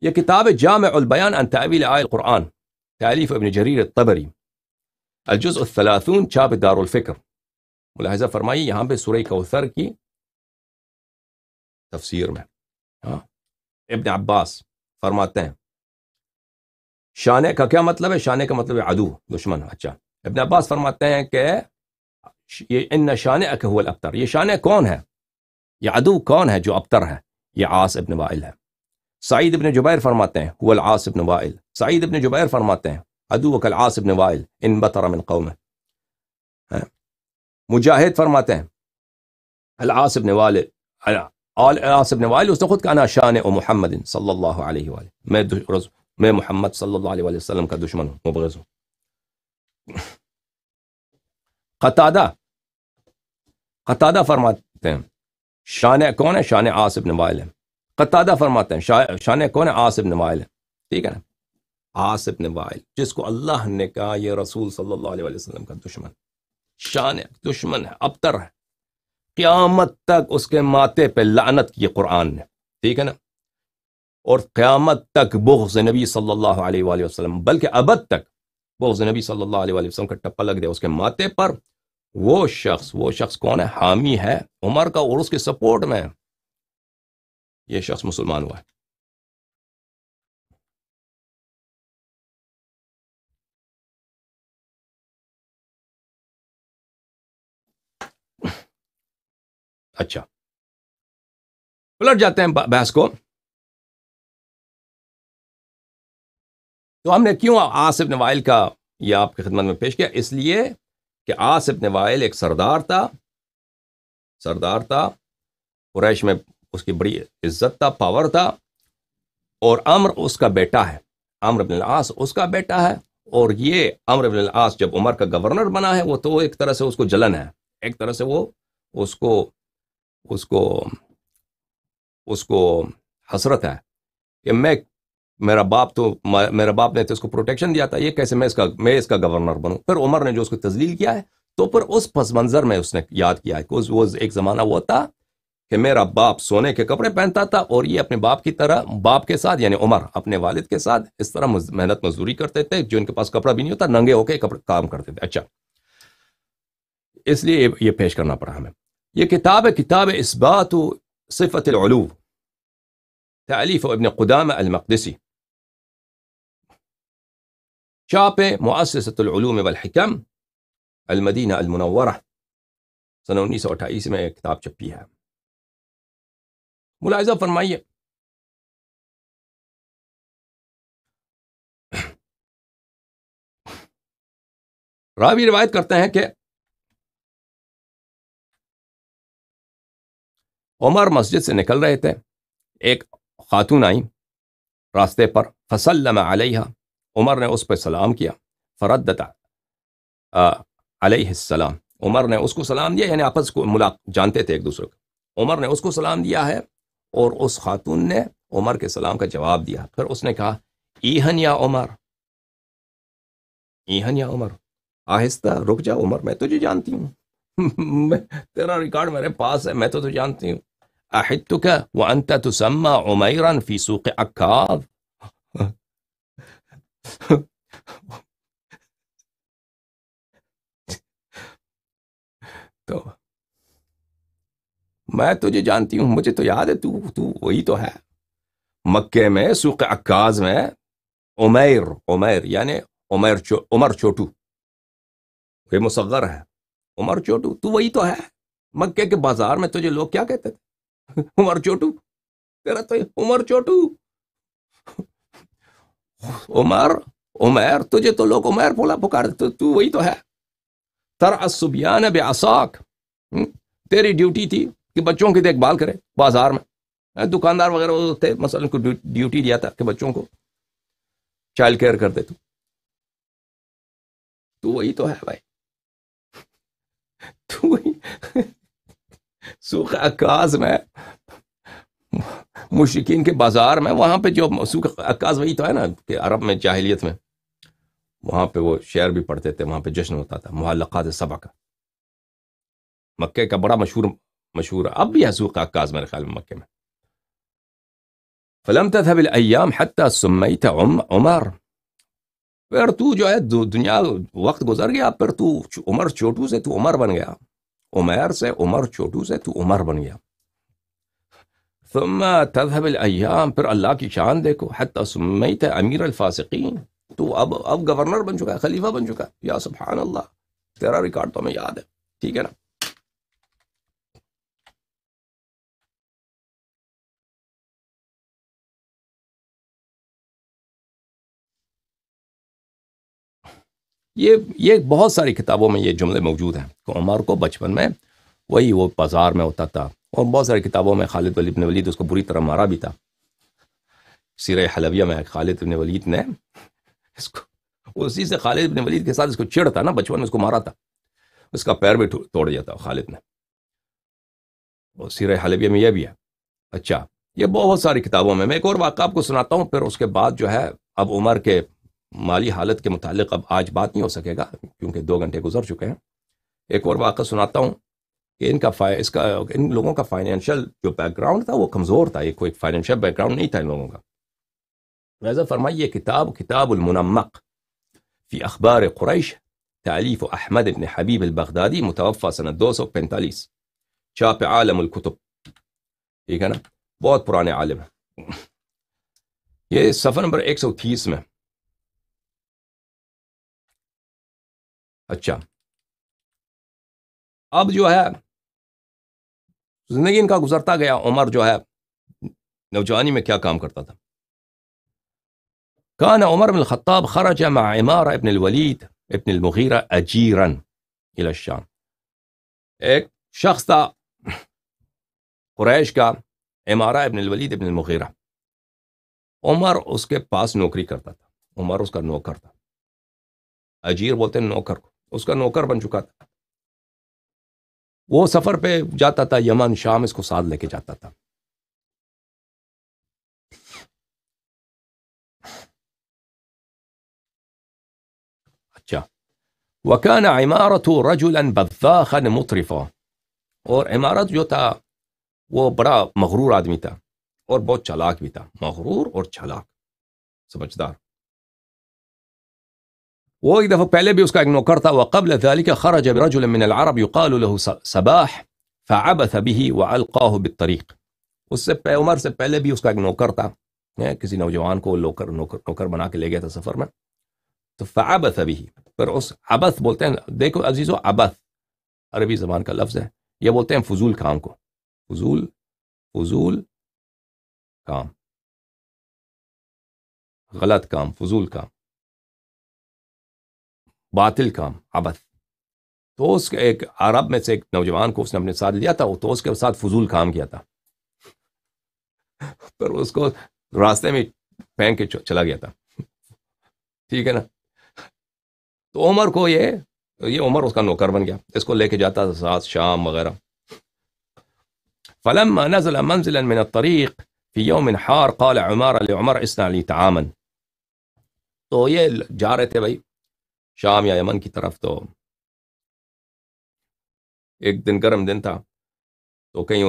یہ کتاب جامع البیان عن تأویل آیات القرآن، تألیف ابن جریر الطبری، الجزء الثلاثون، چھاپ دار الفکر۔ ملاحظہ فرمائیے یہاں پہ سورہ کوثر کی تفسیر میں ابن عباس فرماتے ہیں شانے کا کیا مطلب ہے؟ شانے کا مطلب ہے عدو، دشمن۔ اچھا، ابن عباس فرماتے ہیں کہ یہ ان شانئک هو الابتر، یہ شانے کون ہے، یہ عدو کون ہے جو ابتر ہے؟ یہ عاص ابن وائل ہے۔ سعید ابن جبیر فرماتے ہیں هو العاص ابن وائل، سعید ابن جبیر فرماتے ہیں عدوک العاص ابن وائل ان بطر من قومه۔ مجاہد فرماتے ہیں العاص ابن وائل، العاص ابن وائل اس نے خود کہا انا شانئ محمد صلی اللہ علیہ وآلہ، میں محمد صلی اللہ علیہ وآلہ وسلم کا دشمن ہوں، مبغض ہوں۔ قتادہ فرماتے ہیں شانئ کون ہے؟ شانئ عاص ابن وائل ہے۔ قتادہ فرماتے ہیں شانئ کون ہے؟ عاص ابن وائل ہے۔ ٹھیک ہے نا، عاص ابن وائل جس کو اللہ نے کہا یہ رسول صلی اللہ علیہ وسلم کا دشمن، شانئ دشمن ہے، ابتر ہے، قیامت تک اس کے ماتھے پہ لعنت کی قرآن نے۔ ٹھیک ہے نا، اور قیامت تک بغض نبی صلی اللہ علیہ وآلہ وسلم، بلکہ ابد تک بغض نبی صلی اللہ علیہ وآلہ وسلم کا ٹپا لگ دے اس کے ماتھے پر۔ وہ شخص کون ہے؟ حامی ہے عمر کا اور اس کے سپورٹ میں یہ شخص مسلمان ہوا ہے۔ اچھا، پلٹ جاتے ہیں بحث کو۔ تو ہم نے کیوں عاص ابن وائل کا یہ آپ کی خدمت میں پیش کیا؟ اس لیے کہ عاص ابن وائل ایک سردار تھا قریش میں، اس کی بڑی عزت تھا، پاور تھا، اور عمر اس کا بیٹا ہے، عمرو بن العاص اس کا بیٹا ہے۔ اور یہ عمرو بن العاص جب عمر کا گورنر بنا ہے، وہ تو ایک طرح سے اس کو جلن ہے، ایک طرح سے وہ اس کو حسرت ہے کہ میرا باپ نے تو اس کو پروٹیکشن دیا تھا، یہ کیسے میں اس کا گورنر بنوں؟ پھر عمر نے جو اس کو تذلیل کیا ہے، تو پھر اس پس منظر میں اس نے یاد کیا ہے کہ وہ ایک زمانہ وہ تھا کہ میرا باپ سونے کے کپڑے پہنتا تھا اور یہ اپنے باپ کی طرح، باپ کے ساتھ یعنی عمر اپنے والد کے ساتھ اس طرح محنت مزدوری کرتے تھے، جو ان کے پاس کپڑا بھی نہیں ہوتا، ننگے ہو کے کام کرتے تھے۔ اچھا، اس لیے یہ پیش کرنا پڑا ہمیں۔ یہ کتاب اثبات صفت العلو، تألیف ابن قدامہ المقدسی، چھاپ مؤسسۃ العلوم والحکم، المدینہ المنورہ، سنہ 1928 میں ایک کتاب چھپی ہے۔ ملاحظہ فرمائیے راوی روایت کرتے ہیں کہ عمر مسجد سے نکل رہے تھے، ایک خاتون آئی راستے پر، فسلم علیہا، عمر نے اس پہ سلام کیا، فردت علیہ السلام، عمر نے اس کو سلام دیا، یعنی آپس کو جانتے تھے ایک دوسرے کو، عمر نے اس کو سلام دیا ہے اور اس خاتون نے عمر کے سلام کا جواب دیا۔ پھر اس نے کہا ایہن یا عمر، ایہن یا عمر، آہستہ، رک جا عمر، میں تجھے جانتی ہوں، تیرا ریکارڈ میرے پاس ہے، میں تو تجھے جانتی ہوں۔ احدتک وانت تسمى عمیرا فی سوق عکاظ، تو میں تجھے جانتی ہوں، مجھے تو یاد ہے، تو وہی تو ہے، مکے میں سوق عکاظ میں عمیر یعنی عمر چھوٹو، یہ مصغر ہے، عمر چھوٹو، تو وہی تو ہے، مکے کے بازار میں تجھے لوگ کیا کہتے تھے؟ عمر چھوٹو، تیرا تو عمر چھوٹو، عمیر، تجھے تو لوگ عمیر پکارتے، تو وہی تو ہے۔ ترعى الصبيان بعصاك، تیری ڈیوٹی تھی کہ بچوں کی دیکھ بھال کرے بازار میں، دکاندار وغیرہ تھے مثلا کو ڈیوٹی دیا تھا کہ بچوں کو چائلڈ کیئر کر دے، تو وہی تو ہے بھائی، تو وہی سوق عکاظ میں، مشرکین کے بازار میں، وہاں پہ جو سوق عکاظ وہی تو ہے نا کہ عرب میں جاہلیت میں وہاں پہ وہ شعر بھی پڑھتے تھے، وہاں پہ جشن ہوتا تھا معلقات سبع کا، مکے کا بڑا مشہور اب بھی ہے سوق عکاظ میرے خیال میں مکے میں۔ فلم تذهب الأيام حتى سميت عمر. پھر تو جو ہے دنیا وقت گزر گیا، پھر تو عمر چھوٹو سے تو عمر بن گیا، عمیر سے عمر چھوٹو سے تو عمر بن گیا. ثم تذهب الأيام، پھر اللہ کی شان دیکھو، حتى سميت امیر الفاسقین، تو اب گورنر بن چکا ہے، خلیفہ بن چکا ہے. یا سبحان اللہ، تیرا ریکارڈ تو ہمیں یاد ہے، ٹھیک ہے نا. یہ بہت ساری کتابوں میں یہ جملے موجود ہیں کہ عمر کو بچپن میں وہی وہ بازار میں ہوتا تھا، اور بہت ساری کتابوں میں خالد بن ولید اس کو بری طرح مارا بھی تھا. سیرہ حلبیہ میں خالد بن ولید نے اس کو، اسی سے خالد بن ولید کے ساتھ اس کو چڑ تھا نا، بچپن میں اس کو مارا تھا، اس کا پیر بھی توڑ دیا تھا خالد نے. اور سیرہ حلبیہ میں یہ بھی ہے. اچھا، یہ بہت ساری کتابوں میں ایک اور واقعہ آپ کو سناتا ہوں، پھر اس کے بعد جو ہے اب عمر کے مالی حالت کے متعلق اب آج بات نہیں ہو سکے گا کیونکہ 2 گھنٹے گزر چکے ہیں. ایک اور واقعہ سناتا ہوں کہ ان لوگوں کا فائنینشیل جو بیک گراؤنڈ تھا وہ کمزور تھا، یہ کوئی فائنینشیل بیک گراؤنڈ نہیں تھا ان لوگوں کا. لہذا فرمائی یہ کتاب المنمق فی اخبار قریش، تالیف احمد بن حبیب البغدادی، متوفى سنہ 245، چھاپ عالم الکتب، ٹھیک ہے نا، بہت پرانے عالم ہیں. یہ صفحہ نمبر 130 میں. اچھا، اب جو ہے زندگی ان کا گزرتا گیا. عمر جو ہے نوجوانی میں کیا کام کرتا تھا. كان عمر بن الخطاب خرج مع عمارة ابن الولید ابن المغیرہ اجیرا الى الشام. ایک شخص تھا قریش کا، عمارہ ابن الولید ابن المغیرہ. عمر اس کے پاس نوکری کرتا تھا، عمر اس کا نوکر تھا. اجیر بولتے ہیں نوکر کو، اس کا نوکر بن چکا تھا. وہ سفر پہ جاتا تھا یمن شام، اس کو ساتھ لے کے جاتا تھا. اچھا، وكان عمارة رجلا بذاخا مطرفا، اور عمارت جو تھا وہ بڑا مغرور آدمی تھا اور بہت چالاک بھی تھا. مغرور اور چالاک، سمجھدار. وہ ایک دفعہ پہلے بھی اس کا ایک نوکر تھا. وقبل ذلك خرج برجل من العرب يقال له صباح فعبث به والقاه بالطريق. اس سے عمر سے پہلے بھی اس کا ایک نوکر تھا، کسی نوجوان کو نوکر بنا کے لے گیا تھا سفر میں. تو فعبث به، پر اس عبث بولتے ہیں، دیکھو عزیزو، عبث عربی زبان کا لفظ ہے، یہ بولتے ہیں فضول کام کو. فضول کام، غلط کام، فضول کام، باطل کام، عبث. تو اس کے ایک عرب میں سے ایک نوجوان کو اس نے اپنے ساتھ لیا تھا، تو اس کے ساتھ فضول کام کیا تھا، پر اس کو راستے میں پھینک کے چلا گیا تھا، ٹھیک ہے نا. تو عمر کو یہ عمر اس کا نوکر بن گیا، اس کو لے کے جاتا تھا ساتھ شام وغیرہ. فلما نزل منزلا من الطريق في يوم حار قال عمارة لعمر اصنع لي طعاما. تو یہ جا رہے تھے بھائی شام یا یمن کی طرف، تو ایک دن گرم دن تھا، تو کہیں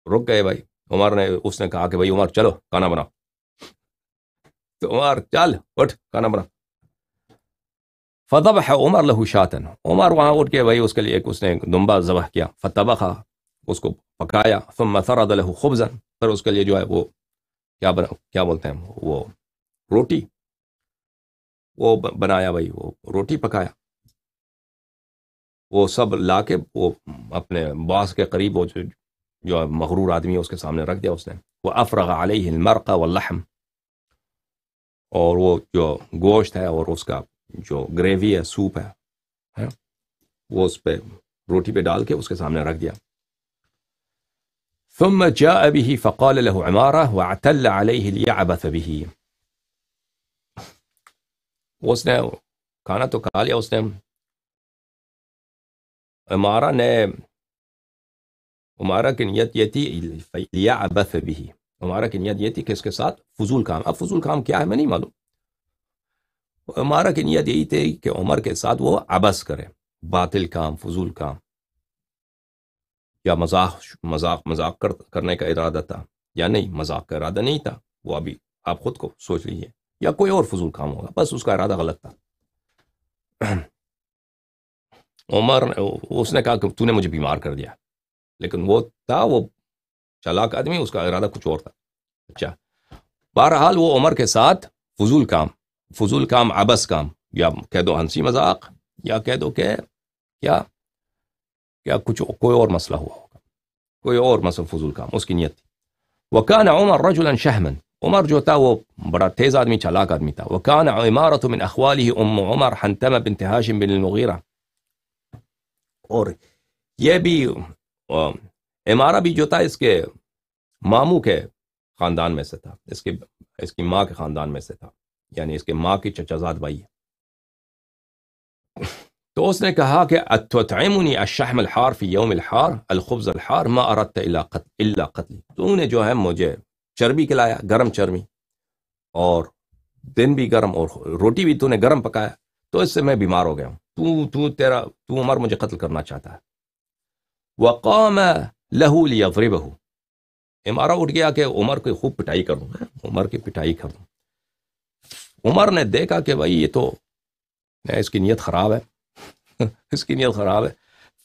رک گئے بھائی. عمر نے، اس نے کہا کہ بھائی عمر چلو کھانا بنا. تو عمر چل اٹھ کھانا بنا. فذبح عمر له شاة، عمر وہاں اٹھ کے بھائی اس کے لیے اس نے دمبا ذبح کیا. فطبخا، اس کو پکایا. ثم ثرد له خبزا، پھر اس کے لیے جو ہے وہ کیا بولتے ہیں وہ روٹی، وہ بنایا بھائی، وہ روٹی پکایا. وہ سب لا کے وہ اپنے باس کے قریب، وہ جو مغرور آدمی ہے اس کے سامنے رکھ دیا اس نے. وافرغ علیہ المرق واللحم، اور وہ جو گوشت ہے اور اس کا جو گریوی ہے، سوپ ہے، وہ اس پہ روٹی پہ ڈال کے اس کے سامنے رکھ دیا. ثم جاء به فقال له عمارة واعتل عليه ليعبث به. اس نے کھانا تو کھا لیا، اس نے عمارہ کی نیت یہ تھی لیعبث به، عمارہ کی نیت یہ تھی کہ اس کے ساتھ فضول کام. اب فضول کام کیا ہے میں نہیں معلوم. عمارہ کی نیت یہی تھی کہ عمر کے ساتھ وہ عبث کرے، باطل کام، فضول کام، یا مذاق کرنے کا ارادہ تھا. یا نہیں مذاق کا ارادہ نہیں تھا، وہ ابھی آپ خود کو سوچ لیجیے، یا کوئی اور فضول کام ہوگا، بس اس کا ارادہ غلط تھا۔ عمر اس نے کہا کہ تو نے مجھے بیمار کر دیا، لیکن وہ تھا وہ چالاک آدمی، اس کا ارادہ کچھ اور تھا۔ اچھا، بہرحال وہ عمر کے ساتھ فضول کام عبث کام، یا کہہ دو ہنسی مذاق، یا کہہ دو کہ کیا کچھ کوئی اور مسئلہ ہوا ہوگا، کوئی اور مسئلہ فضول کام اس کی نیت تھی۔ وكان عمر رجلا شهما، عمر جو تھا وہ بڑا تیز آدمی، چالاک آدمی تھا۔ وكان عمارة من اخواله ام عمر حنتمہ بنت هاشم بن المغیرہ، اور یہ بھی عمارہ بھی جو تھا اس کے ماموں کے خاندان میں سے تھا، اس کی ماں کے خاندان میں سے تھا، یعنی اس کے ماں کی چچا زاد بھائی۔ تو اس نے کہا کہ اتطعمنی الشحم الحار فی یوم الحار الخبز الحار ما اردت الا قتل، تو نے جو ہے مجھے چربی کھلایا، گرم چربی، اور دن بھی گرم، اور روٹی بھی تو نے گرم پکایا، تو اس سے میں بیمار ہو گیا ہوں، تو عمر مجھے قتل کرنا چاہتا ہے۔ وقام له لیضربہ، عمارہ اٹھ گیا کہ عمر کی خوب پٹائی کر دوں، عمر کی پٹائی کر دوں۔ عمر نے دیکھا کہ بھائی یہ تو اس کی نیت خراب ہے، اس کی نیت خراب ہے۔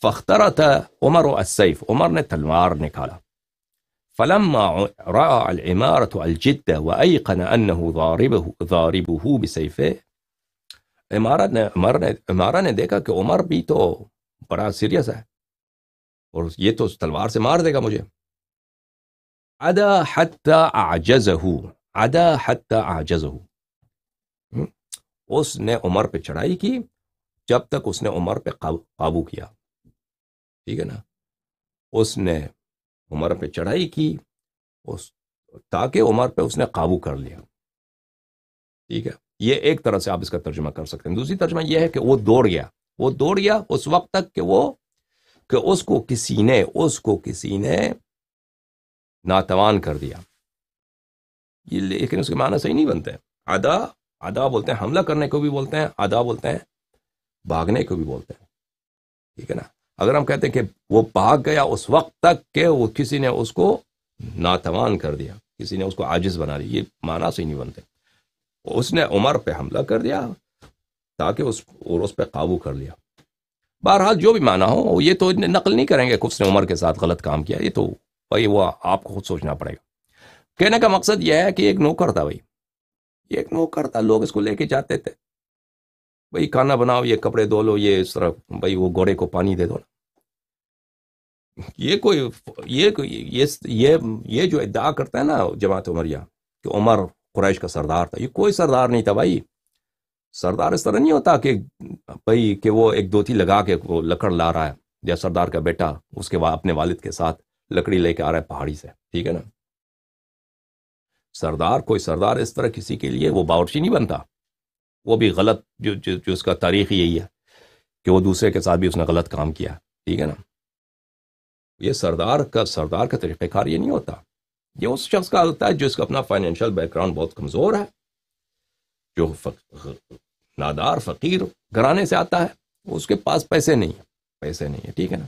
فاخترت عمر السیف، عمر نے تلوار نکالا۔ فلما رأى العمارة الجد وأيقن أنه ضاربه بسيفه، عمارہ نے دیکھا کہ عمر بھی تو بڑا سیریس ہے، اور یہ تو تلوار سے مار دے گا مجھے۔ عدا حتى أعجزه، اس نے عمر پہ چڑھائی کی جب تک اس نے عمر پہ قابو کیا، ٹھیک ہے نا، اس نے عمر پہ چڑھائی کی تاکہ عمر پہ اس نے قابو کر لیا، ٹھیک ہے۔ یہ ایک طرح سے آپ اس کا ترجمہ کر سکتے ہیں۔ دوسری ترجمہ یہ ہے کہ وہ دوڑ گیا اس وقت تک کہ اس کو کسی نے ناتوان کر دیا۔ یہ لیکن اس کے معنی صحیح نہیں بنتے۔ عدا بولتے ہیں حملہ کرنے کو بھی بولتے ہیں، عدا بولتے ہیں بھاگنے کو بھی بولتے ہیں، ٹھیک ہے نا۔ اگر ہم کہتے ہیں کہ وہ بھاگ گیا اس وقت تک کہ وہ کسی نے اس کو ناتوان کر دیا، کسی نے اس کو عاجز بنا دیا، یہ معنی صحیح نہیں بنتے۔ اس نے عمر پہ حملہ کر دیا تاکہ اس پہ قابو کر لیا۔ بہرحال جو بھی معنی ہو، یہ تو نقل نہیں کریں گے کہ اس نے عمر کے ساتھ غلط کام کیا، یہ تو بھائی وہ آپ کو خود سوچنا پڑے گا۔ کہنے کا مقصد یہ ہے کہ ایک نوکر تھا، بھائی یہ ایک نوکر تھا، لوگ اس کو لے کے جاتے تھے، بھائی کھانا بناؤ، یہ کپڑے دھو لو، یہ اس طرح، بھائی وہ گھوڑے کو پانی دے دو نا۔ یہ جو ادعا کرتا ہے نا جماعت عمریہ کہ عمر قریش کا سردار تھا، یہ کوئی سردار نہیں تھا بھائی۔ سردار اس طرح نہیں ہوتا کہ بھائی کہ وہ ایک دوتی لگا کے وہ لکڑ لا رہا ہے، یا سردار کا بیٹا اس کے اپنے والد کے ساتھ لکڑی لے کے آ رہا ہے پہاڑی سے، ٹھیک ہے نا۔ کوئی سردار اس طرح کسی کے لیے وہ باورچی نہیں بنتا، وہ بھی غلط، جو اس کا تاریخ یہی ہے کہ وہ دوسرے کے ساتھ بھی اس نے غلط کام کیا، ٹھیک ہے نا۔ یہ سردار کا طریقہ کار یہ نہیں ہوتا، یہ اس شخص کا ہوتا ہے جو اس کا اپنا فائنینشیل بیک گراؤنڈ بہت کمزور ہے، جو نادار فقیر گھرانے سے آتا ہے، اس کے پاس پیسے نہیں ہے، ٹھیک ہے نا۔